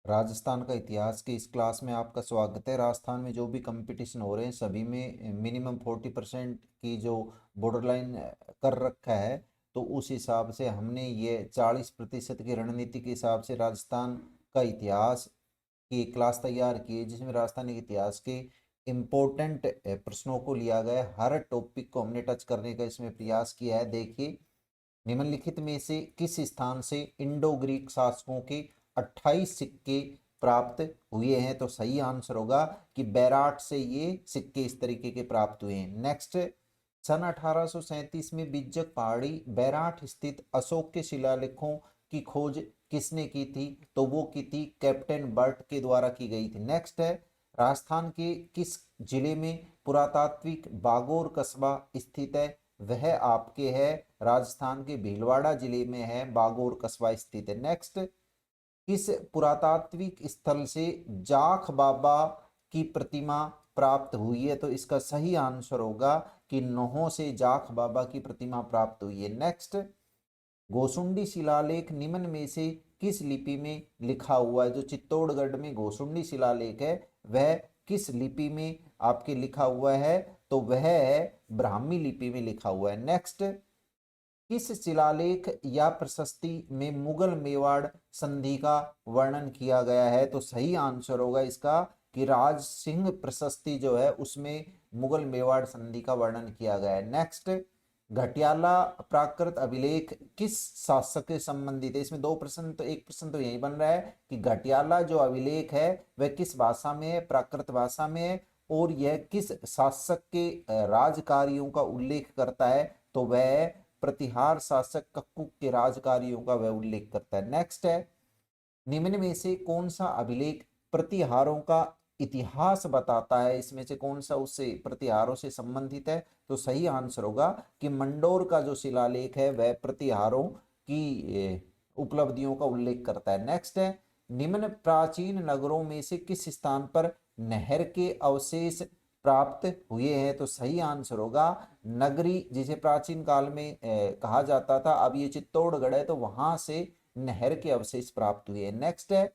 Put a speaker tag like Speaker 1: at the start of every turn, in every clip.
Speaker 1: राजस्थान का इतिहास की इस क्लास में आपका स्वागत है। राजस्थान में जो भी कंपटीशन हो रहे हैं सभी में मिनिमम 40% की जो बॉर्डर लाइन कर रखा है, तो उस हिसाब से हमने ये 40% की रणनीति के हिसाब से राजस्थान का इतिहास की एक क्लास तैयार की है, जिसमें राजस्थान के इतिहास के इम्पोर्टेंट प्रश्नों को लिया गया है। हर टॉपिक को हमने टच करने का इसमें प्रयास किया है। देखिए, निम्नलिखित में से किस स्थान से इंडो ग्रीक शासकों के 28 सिक्के प्राप्त हुए हैं? तो सही आंसर होगा कि बैराट से ये सिक्के इस तरीके के प्राप्त हुए हैं। नेक्स्ट, सन 1837 में बिज्जक पहाड़ी बैराट स्थित अशोक के शिलालेखों की खोज किसने की थी? तो वो की थी कैप्टन बर्ट के द्वारा की गई थी। नेक्स्ट है, राजस्थान के किस जिले में पुरातात्विक बागोर कस्बा स्थित है? वह आपके है राजस्थान के भीलवाड़ा जिले में है, बागोर कस्बा स्थित है। नेक्स्ट, किस पुरातात्विक स्थल से जाख बाबा की प्रतिमा प्राप्त हुई है? तो इसका सही आंसर होगा कि नोहो से जाख बाबा की प्रतिमा प्राप्त हुई है। नेक्स्ट, गोसुंडी शिलालेख निम्न में से किस लिपि में लिखा हुआ है? जो चित्तौड़गढ़ में गोसुंडी शिलालेख है वह किस लिपि में आपके लिखा हुआ है? तो वह है ब्राह्मी लिपि में लिखा हुआ है। नेक्स्ट, किस शिलालेख या प्रशस्ति में मुगल मेवाड़ संधि का वर्णन किया गया है? तो सही आंसर होगा इसका कि राज सिंह प्रशस्ति जो है उसमें मुगल मेवाड़ संधि का वर्णन किया गया है। नेक्स्ट, घटियाला प्राकृत अभिलेख किस शासक से संबंधित है? इसमें दो प्रश्न, तो एक प्रश्न तो यही बन रहा है कि घटियाला जो अभिलेख है वह किस भाषा में है? प्राकृत भाषा में है। और यह किस शासक के राजकार्यों का उल्लेख करता है? तो वह प्रतिहार शासक कक्कुक के राजकार्यों का वह उल्लेख करता है। नेक्स्ट है, निम्न में से कौन सा अभिलेख प्रतिहारों का इतिहास बताता है? इसमें से कौन सा उससे प्रतिहारों से संबंधित है? तो सही आंसर होगा कि मंडोर का जो शिलालेख है वह प्रतिहारों की उपलब्धियों का उल्लेख करता है। नेक्स्ट है, निम्न प्राचीन नगरों में से किस स्थान पर नहर के अवशेष प्राप्त हुए हैं? तो सही आंसर होगा नगरी, जिसे प्राचीन काल में कहा जाता था, अब ये चित्तौड़गढ़ है, तो वहां से नहर के अवशेष प्राप्त हुए। नेक्स्ट है,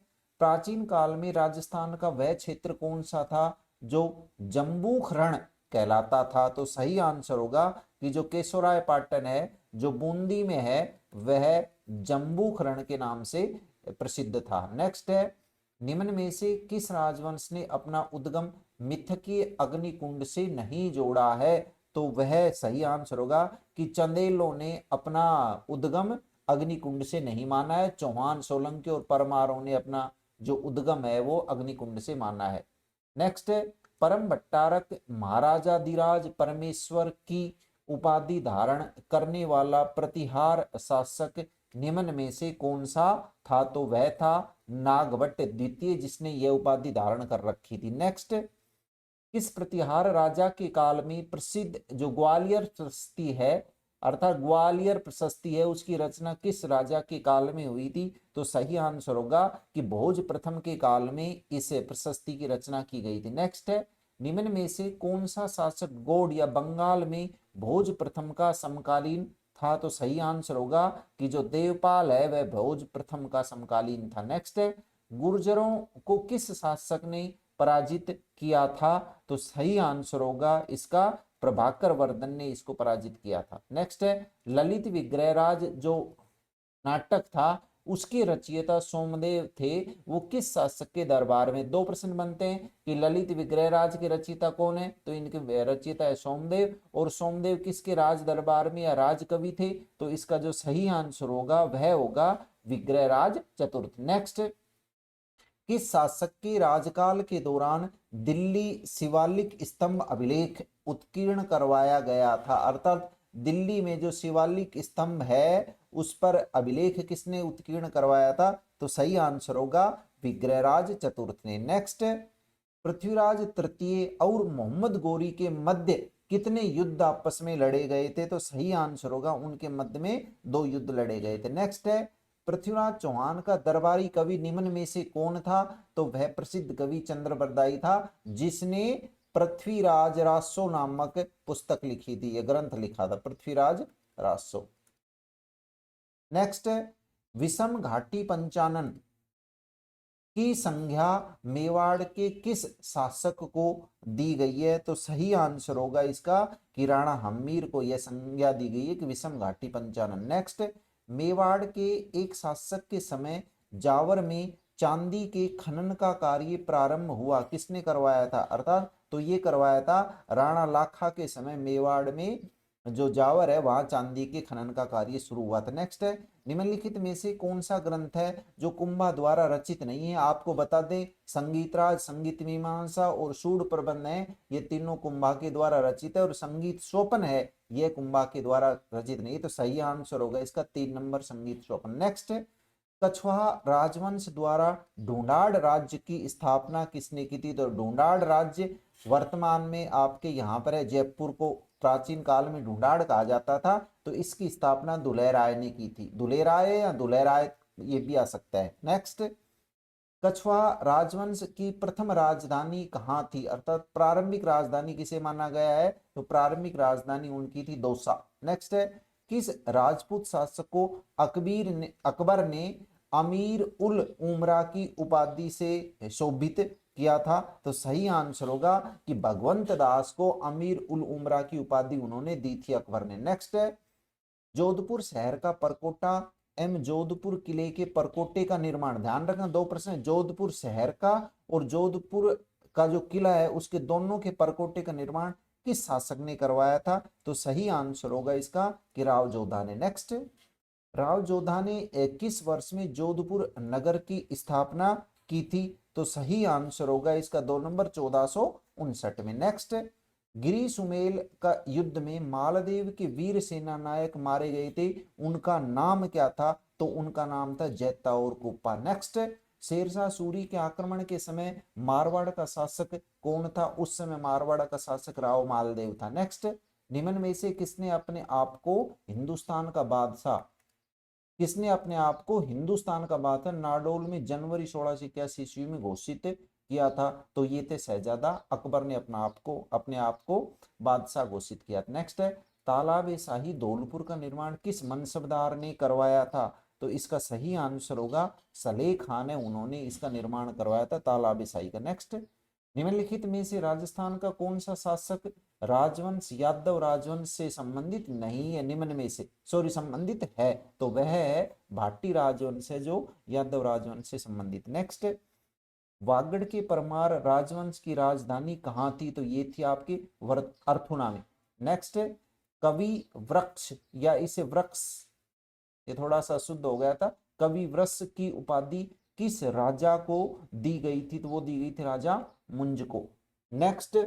Speaker 1: प्राचीन काल में राजस्थान का वह क्षेत्र कौन सा था जो जम्बूखरण कहलाता था? तो सही आंसर होगा कि जो केशोराय पाटन है जो बूंदी में है वह जम्बूखरण के नाम से प्रसिद्ध था। नेक्स्ट है, निम्न में से किस राजवंश ने अपना उद्गम मिथकीय अग्निकुंड से नहीं जोड़ा है? तो वह सही आंसर होगा कि चंदेलों ने अपना उद्गम अग्निकुंड से नहीं माना है। चौहान, सोलंकी और परमारों ने अपना जो उद्गम है वो अग्निकुंड से माना है। नेक्स्ट है, परम भट्टारक महाराजाधिराज परमेश्वर की उपाधि धारण करने वाला प्रतिहार शासक निम्न में से कौन सा था? तो वह था नागभट्ट द्वितीय, जिसने यह उपाधि धारण कर रखी थी। नेक्स्ट, किस प्रतिहार राजा के काल में प्रसिद्ध जो ग्वालियर प्रशस्ति है, अर्थात ग्वालियर प्रशस्ति है, उसकी रचना किस राजा के काल में हुई थी? तो सही आंसर होगा कि भोज प्रथम के काल में इस प्रशस्ति की रचना की गई थी। नेक्स्ट है, निम्न में से कौन सा शासक गौड़ या बंगाल में भोज प्रथम का समकालीन था? तो सही आंसर होगा कि जो देवपाल है वह भोज प्रथम का समकालीन था। नेक्स्ट है, गुर्जरों को किस शासक ने पराजित किया था? तो सही आंसर होगा इसका प्रभाकर वर्धन ने इसको पराजित किया था। नेक्स्ट है, ललित विग्रहराज जो नाटक था उसके रचयिता सोमदेव थे, वो किस शासक के दरबार में? दो प्रश्न बनते हैं कि ललित विग्रहराज के रचयिता कौन है? तो इनके रचयिता है सोमदेव, और सोमदेव किसके राज दरबार में या राजकवि थे? तो इसका जो सही आंसर होगा वह होगा विग्रहराज चतुर्थ। नेक्स्ट, किस शासक के राजकाल के दौरान दिल्ली शिवालिक स्तंभ अभिलेख उत्कीर्ण करवाया गया था? अर्थात दिल्ली में जो शिवालिक स्तंभ है उस पर अभिलेख किसने उत्कीर्ण करवाया था? तो सही आंसर होगा विग्रहराज चतुर्थ ने। नेक्स्ट, पृथ्वीराज तृतीय और मोहम्मद गोरी के मध्य कितने युद्ध आपस में लड़े गए थे? तो सही आंसर होगा उनके मध्य में 2 युद्ध लड़े गए थे। नेक्स्ट है, पृथ्वीराज चौहान का दरबारी कवि निम्न में से कौन था? तो वह प्रसिद्ध कवि चंद्रबरदाई था, जिसने पृथ्वीराज रासो नामक पुस्तक लिखी थी, यह ग्रंथ लिखा था पृथ्वीराज रासो। नेक्स्ट, विषम घाटी पंचानन की संज्ञा मेवाड़ के किस शासक को दी गई है? तो सही आंसर होगा इसका कि राणा हम्मीर को यह संज्ञा दी गई है कि विषम घाटी पंचानन। नेक्स्ट, मेवाड़ के एक शासक के समय जावर में चांदी के खनन का कार्य प्रारंभ हुआ, किसने करवाया था? अर्थात तो ये करवाया था राणा लाखा के समय मेवाड़ में जो जावर है वहां चांदी के खनन का कार्य शुरू हुआ था। नेक्स्ट है, निम्नलिखित में से कौन सा ग्रंथ है जो कुंभा द्वारा रचित नहीं है? आपको बता दें, संगीतराज, संगीत मीमांसा और सूड प्रबंध है, ये तीनों कुंभा के द्वारा रचित है, और संगीत स्वपन है ये कुंभा के द्वारा रचित नहीं। तो सही आंसर होगा इसका 3 नंबर, संगीत स्वपन। नेक्स्ट, कछवाहा राजवंश द्वारा ढूंढाड़ राज्य की स्थापना किसने की थी? तो ढूंढाड़ राज्य वर्तमान में आपके यहाँ पर है, जयपुर को प्राचीन काल में ढूंढाड़ कहा जाता था, तो इसकी स्थापना दुलेराय ने की थी। दुलेराय या दुलेराय ये भी आ सकता है। नेक्स्ट, कछवाहा राजवंश की प्रथम राजधानी कहाँ थी? अर्थात प्रारंभिक राजधानी किसे माना गया है? तो प्रारंभिक राजधानी उनकी थी दौसा। नेक्स्ट है, किस राजपूत शासक को अकबर ने अमीर उल उमरा की उपाधि से शोभित किया था? तो सही आंसर होगा कि भगवंत दास को अमीर उल उमरा की उपाधि उन्होंने दी थी अकबर ने। नेक्स्ट है, जोधपुर शहर का परकोटा एवं जोधपुर किले के परकोटे का निर्माण, ध्यान रखना 2 प्रश्न है, जोधपुर शहर का और जोधपुर का जो किला है उसके दोनों के परकोटे का निर्माण किस शासक ने करवाया था? तो सही आंसर होगा इसका कि राव जोधा ने। नेक्स्ट, राव जोधा ने किस वर्ष में जोधपुर नगर की स्थापना की थी? तो सही आंसर होगा इसका 2 नंबर, 1459 में। नेक्स्ट, गिरी सुमेल का युद्ध में मालदेव के वीर सेना नायक मारे गए थे, उनका नाम क्या था? तो उनका नाम था जैता और कुप्पा। नेक्स्ट, शेरशाह सूरी के आक्रमण के समय मारवाड़ का शासक कौन था? उस समय मारवाड़ का शासक राव मालदेव था। नेक्स्ट, निम्न में से किसने अपने आप को हिंदुस्तान का बादशाह, किसने अपने आप को हिंदुस्तान का बादशाह नाडोल में जनवरी 1681 ईस्वी में घोषित किया था? तो ये थे शहजादा अकबर ने अपने आप को बादशाह घोषित किया। नेक्स्ट है, तालाब शाही धौलपुर का निर्माण किस मनसबदार ने करवाया था? तो इसका सही आंसर होगा सलेह खान है, उन्होंने इसका निर्माण करवाया था तालाब शाही का। नेक्स्ट, निम्नलिखित में से राजस्थान का कौन सा शासक राजवंश यादव राजवंश से संबंधित नहीं है? निम्न में से संबंधित है, तो वह है भाटी राजवंश है जो यादव राजवंश से संबंधित। नेक्स्ट, वागड़ के परमार राजवंश की राजधानी कहाँ थी? तो ये थी आपकी अर्थुना में। नेक्स्ट, कवि वृक्ष या इसे वृक्ष, ये थोड़ा सा शुद्ध हो गया था, कवि वृक्ष की उपाधि किस राजा को दी गई थी? तो वो दी गई थी राजा मुंज को। नेक्स्ट,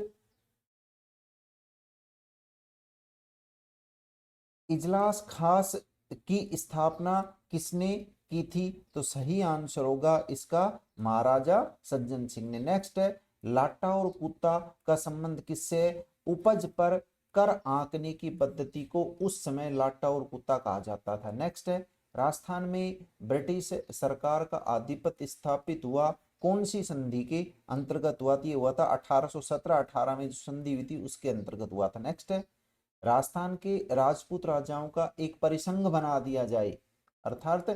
Speaker 1: इजलास खास की स्थापना किसने की थी? तो सही आंसर होगा इसका महाराजा सज्जन सिंह ने। नेक्स्ट है, लाटा और कुत्ता का संबंध किससे? उपज पर कर आंकने की पद्धति को उस समय लाटा और कुत्ता कहा जाता था। नेक्स्ट है, राजस्थान में ब्रिटिश सरकार का आधिपत्य स्थापित हुआ कौन सी संधि के अंतर्गत हुआ? ये हुआ था 1817-18 में जो संधि हुई थी उसके अंतर्गत हुआ था। नेक्स्ट है, राजस्थान के राजपूत राजाओं का एक परिसंघ बना दिया जाए, अर्थात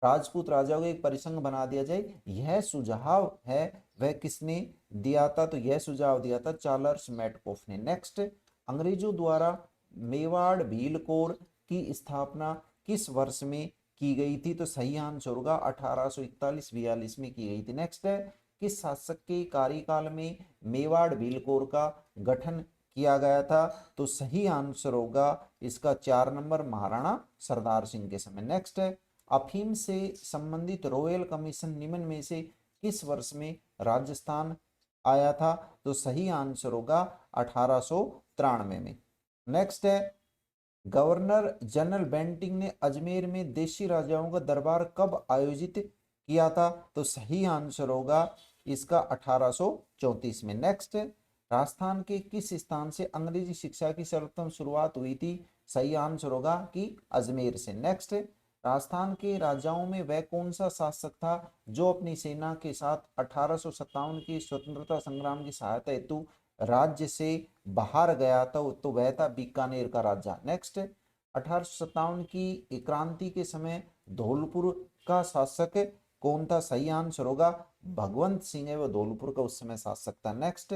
Speaker 1: राजपूत राजाओं को एक परिसंघ बना दिया जाए, यह सुझाव है वह किसने दिया था? तो यह सुझाव दिया था चार्ल्स मेटकॉफ ने। नेक्स्ट, अंग्रेजों द्वारा मेवाड़ भीलकोर की स्थापना किस वर्ष में की गई थी? तो सही आंसर होगा 1841-42 में की गई थी। नेक्स्ट है, किस शासक के कार्यकाल में मेवाड़ भीलकोर का गठन किया गया था? तो सही आंसर होगा इसका 4 नंबर, महाराणा सरदार सिंह के समय। नेक्स्ट है, अफीम से संबंधित रॉयल कमीशन निम्न में से किस वर्ष में राजस्थान आया था? तो सही आंसर होगा 1893 में। नेक्स्ट है, गवर्नर जनरल बेंटिंग ने अजमेर में देशी राजाओं का दरबार कब आयोजित किया था? तो सही आंसर होगा इसका 1834 में। नेक्स्ट, राजस्थान के किस स्थान से अंग्रेजी शिक्षा की सर्वप्रथम शुरुआत हुई थी? सही आंसर होगा कि अजमेर से। नेक्स्ट, राजस्थान के राजाओं में वह कौन सा शासक था जो अपनी सेना के साथ 1857 की स्वतंत्रता संग्राम की सहायता हेतु राज्य से बाहर गया था? तो वह था बीकानेर का राजा। नेक्स्ट, 1857 की क्रांति के समय धौलपुर का शासक कौन था? सही आंसर होगा भगवंत सिंह है वो धौलपुर का उस समय शासक था। नेक्स्ट,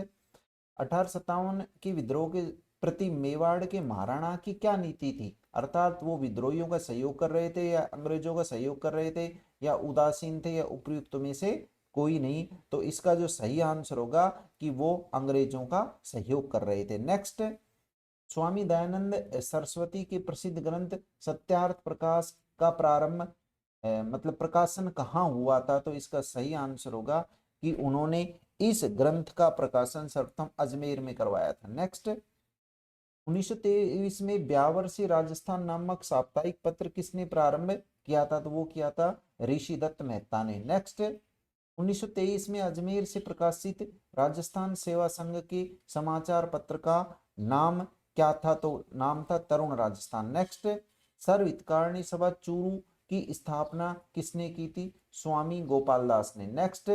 Speaker 1: 1857 की विद्रोह के प्रति मेवाड़ के महाराणा की क्या नीति थी, अर्थात वो विद्रोहियों का सहयोग कर रहे थे या अंग्रेजों का सहयोग कर रहे थे या उदासीन थे या उपर्युक्त में से कोई नहीं। तो इसका जो सही आंसर होगा कि वो अंग्रेजों का सहयोग कर रहे थे। नेक्स्ट, स्वामी दयानंद सरस्वती के प्रसिद्ध ग्रंथ सत्यार्थ प्रकाश का प्रारंभ मतलब प्रकाशन कहाँ हुआ था, तो इसका सही आंसर होगा कि उन्होंने इस ग्रंथ का प्रकाशन सर्वप्रथम अजमेर में करवाया था। नेक्स्ट, 1923 में ब्यावर से राजस्थान नामक साप्ताहिक पत्र किसने प्रारंभ किया था, तो वो किया था ऋषि दत्त मेहता ने। नेक्स्ट, 1923 में अजमेर से प्रकाशित राजस्थान सेवा संघ के समाचार पत्र का नाम क्या था, तो नाम था तरुण राजस्थान। नेक्स्ट, सर्व हितकारिणी सभा चूरू की स्थापना किसने की थी, स्वामी गोपाल दास ने। नेक्स्ट,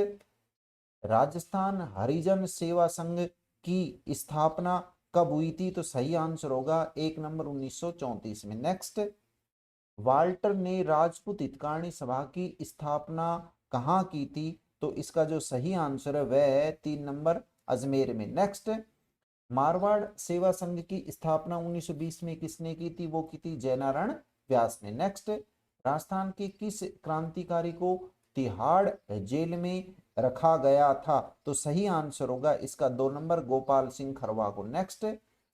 Speaker 1: राजस्थान हरिजन सेवा संघ की स्थापना कब हुई थी, तो सही आंसर होगा 1 नंबर 1934 में। नेक्स्ट, वाल्टर ने राजपूत हितकारिणी सभा की स्थापना कहाँ की थी, तो इसका जो सही आंसर है वह है 3 नंबर अजमेर में। नेक्स्ट, मारवाड़ सेवा संघ की स्थापना 1920 में किसने की थी, वो की थी जयनारायण व्यास ने। नेक्स्ट, राजस्थान के किस क्रांतिकारी को तिहाड़ जेल में रखा गया था, तो सही आंसर होगा इसका 2 नंबर गोपाल सिंह खरवा को। नेक्स्ट,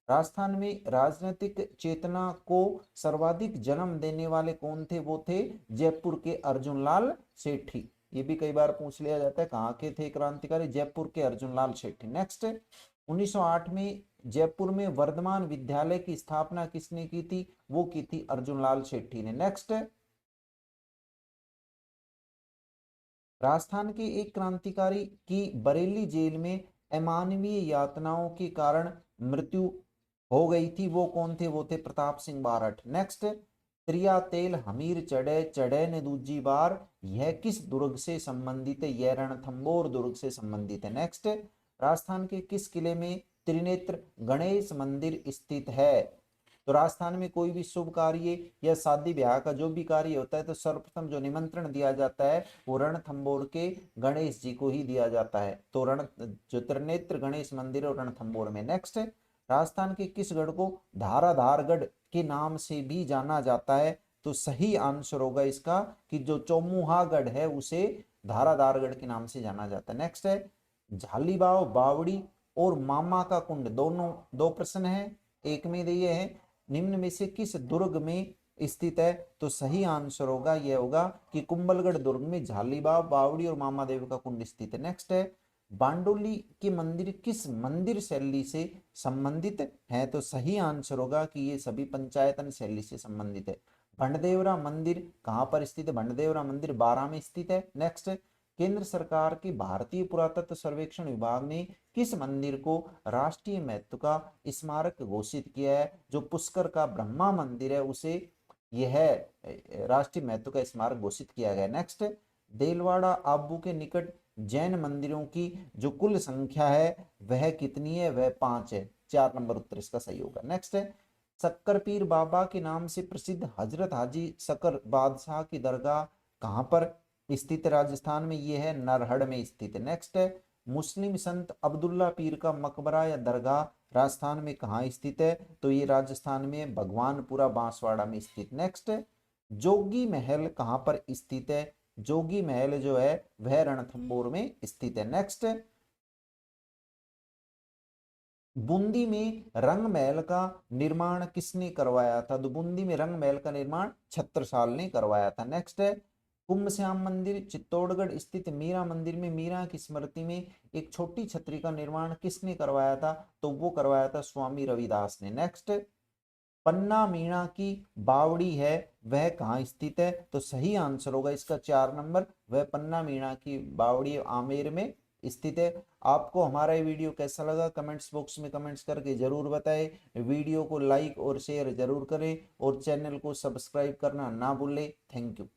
Speaker 1: राजस्थान में राजनीतिक चेतना को सर्वाधिक जन्म देने वाले कौन थे, वो थे जयपुर के अर्जुन लाल सेठी। ये भी कई बार पूछ लिया जाता है कहाँ के थे क्रांतिकारी, जयपुर के अर्जुन लाल सेठी। नेक्स्ट, 1908 में जयपुर में वर्धमान विद्यालय की स्थापना किसने की थी, वो की थी अर्जुन लाल सेठी ने। नेक्स्ट, राजस्थान के एक क्रांतिकारी की बरेली जेल में अमानवीय यातनाओं के कारण मृत्यु हो गई थी, वो कौन थे, वो थे प्रताप सिंह बारठ। नेक्स्ट, त्रिया तेल हमीर चढ़े चढ़े ने दूजी बार, यह किस दुर्ग से संबंधित है, यह रणथंबोर दुर्ग से संबंधित है। नेक्स्ट, राजस्थान के किस किले में त्रिनेत्र गणेश मंदिर स्थित है, तो राजस्थान में कोई भी शुभ कार्य या शादी ब्याह का जो भी कार्य होता है तो सर्वप्रथम जो निमंत्रण दिया जाता है वो रणथंबोर के गणेश जी को ही दिया जाता है। तो जो त्रिनेत्र गणेश मंदिर है रणथंबोर में। नेक्स्ट, राजस्थान के किस गढ़ को धाराधारगढ़ के नाम से भी जाना जाता है, तो सही आंसर होगा इसका कि जो चौमुहागढ़ है उसे धाराधारगढ़ के नाम से जाना जाता है। नेक्स्ट है, झालीबाव बावड़ी और मामा का कुंड दोनों दो प्रश्न है, एक में दिए है निम्न में से किस दुर्ग में स्थित है, तो सही आंसर होगा यह होगा कि कुंभलगढ़ दुर्ग में झालीबाव बावड़ी और मामा देव का कुंड स्थित है। नेक्स्ट है, बांडोली के मंदिर किस मंदिर शैली से संबंधित है, तो सही आंसर होगा कि ये सभी पंचायतन शैली से संबंधित है। भंडदेवरा मंदिर कहां पर स्थित है, भंडदेवरा मंदिर बारां में स्थित है। नेक्स्ट, केंद्र सरकार के भारतीय पुरातत्व सर्वेक्षण विभाग ने किस मंदिर को राष्ट्रीय महत्व का स्मारक घोषित किया है, जो पुष्कर का ब्रह्मा मंदिर है उसे यह राष्ट्रीय महत्व का स्मारक घोषित किया गया। नेक्स्ट, देलवाड़ा आबू के निकट जैन मंदिरों की जो कुल संख्या है वह कितनी है, वह 5 है। 4 नंबर उत्तर इसका सही होगा। नेक्स्ट है, शक्कर पीर बाबा के नाम से प्रसिद्ध हजरत हाजी शक्कर बादशाह की दरगाह कहां पर स्थित है, राजस्थान में, ये है नरहड़ में स्थित है। नेक्स्ट है, मुस्लिम संत अब्दुल्ला पीर का मकबरा या दरगाह राजस्थान में कहाँ स्थित है, तो ये राजस्थान में भगवानपुरा बांसवाड़ा में स्थित। नेक्स्ट, जोगी महल कहाँ पर स्थित है, जोगी महल जो है वह रणथंबोर में स्थित है। नेक्स्ट, बूंदी में रंग महल का निर्माण किसने करवाया था, तो बूंदी में रंग महल का निर्माण छत्रसाल ने करवाया था। नेक्स्ट है, कुंभ श्याम मंदिर चित्तौड़गढ़ स्थित मीरा मंदिर में मीरा की स्मृति में एक छोटी छतरी का निर्माण किसने करवाया था, तो वो करवाया था स्वामी रविदास ने। नेक्स्ट, पन्ना मीणा की बावड़ी है वह कहाँ स्थित है, तो सही आंसर होगा इसका 4 नंबर, वह पन्ना मीणा की बावड़ी आमेर में स्थित है। आपको हमारा ये वीडियो कैसा लगा कमेंट्स बॉक्स में कमेंट्स करके जरूर बताएं। वीडियो को लाइक और शेयर जरूर करें और चैनल को सब्सक्राइब करना ना भूलें। Thank you.